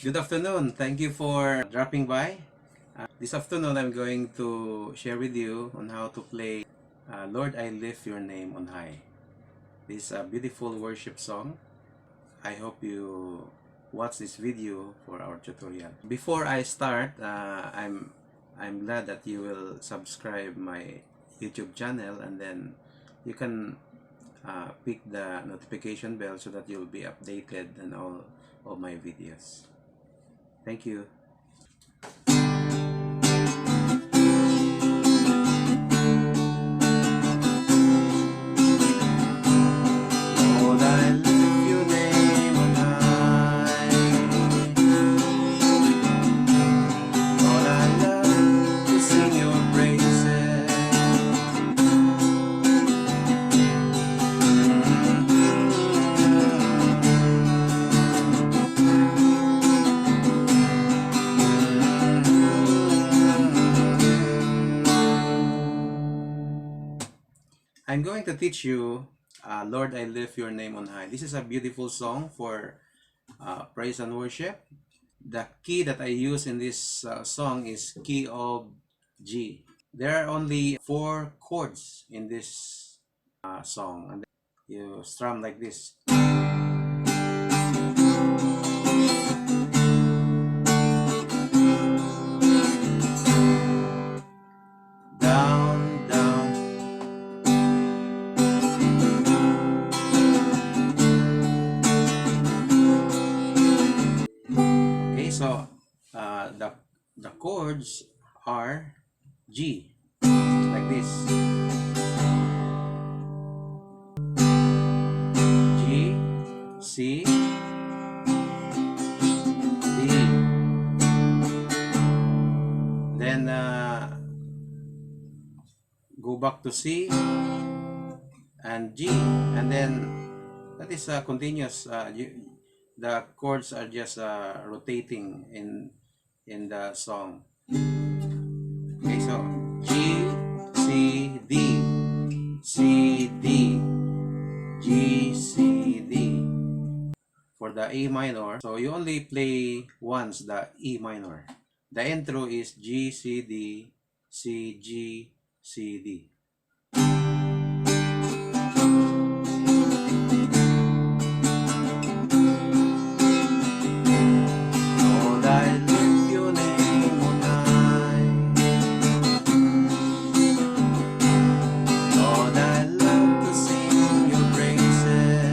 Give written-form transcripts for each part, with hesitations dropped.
Good afternoon. Thank you for dropping by. This afternoon, I'm going to share with you on how to play Lord, I Lift Your Name on High. This is a beautiful worship song. I hope you watch this video for our tutorial. Before I start, I'm glad that you will subscribe my YouTube channel, and then you can pick the notification bell so that you'll be updated on all of my videos. Thank you. Lord, I lift your name on high. Lord, I love to sing your praises. I'm going to teach you Lord, I lift your name on high. This is a beautiful song for praise and worship. The key that I use in this song is key of G. There are only 4 chords in this song, and you strum like this. Down, down. Okay, so the chords are G, like this. G, C, D. Then go back to C and G, and then that is continuous. The chords are just rotating in the song. Okay, so G, C, D, C, D, G, C, D. For the A minor, so you only play once the E minor. The intro is G, C, D, C, G, C, D. Lord, I lift your name on high. Lord, I love to sing your praises.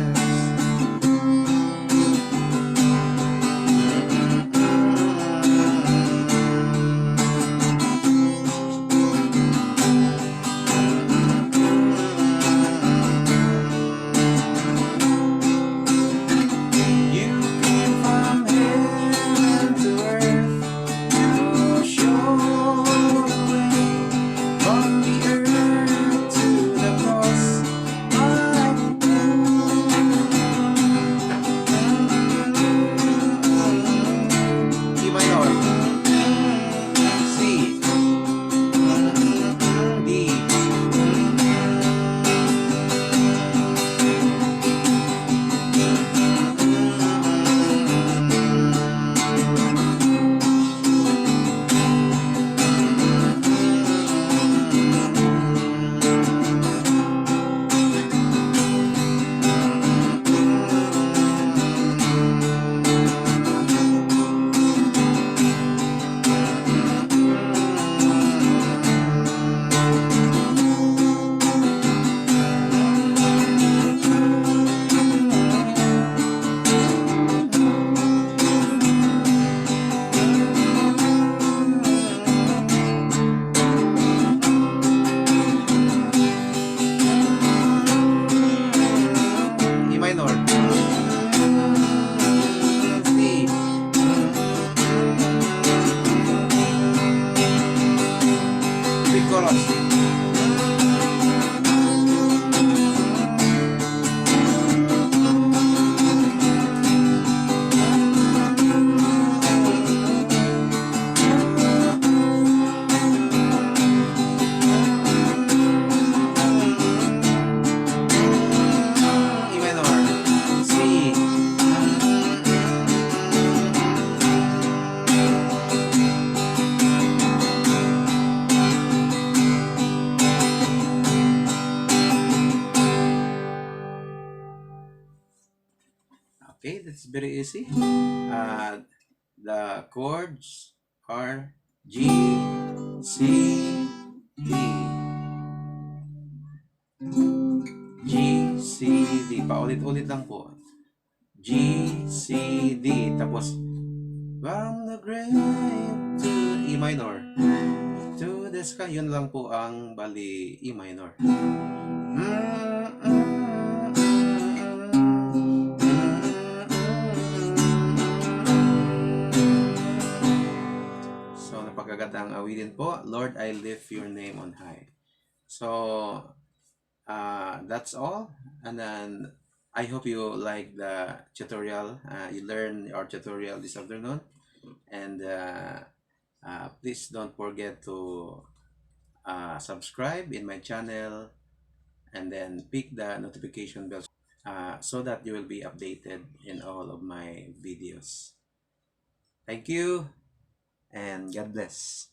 Okay, that's very easy. The chords are G, C, D. G, C, D. Paulit-ulit lang po. G, C, D. Tapos, from the grave to E minor. To the sky. Yun lang po ang bali E minor. So, napakagandang awitin po. Lord, I lift your name on high. So, that's all. And then, I hope you like the tutorial. You learn our tutorial this afternoon. And please don't forget to subscribe in my channel and then pick the notification bell so that you will be updated in all of my videos. Thank you and God bless.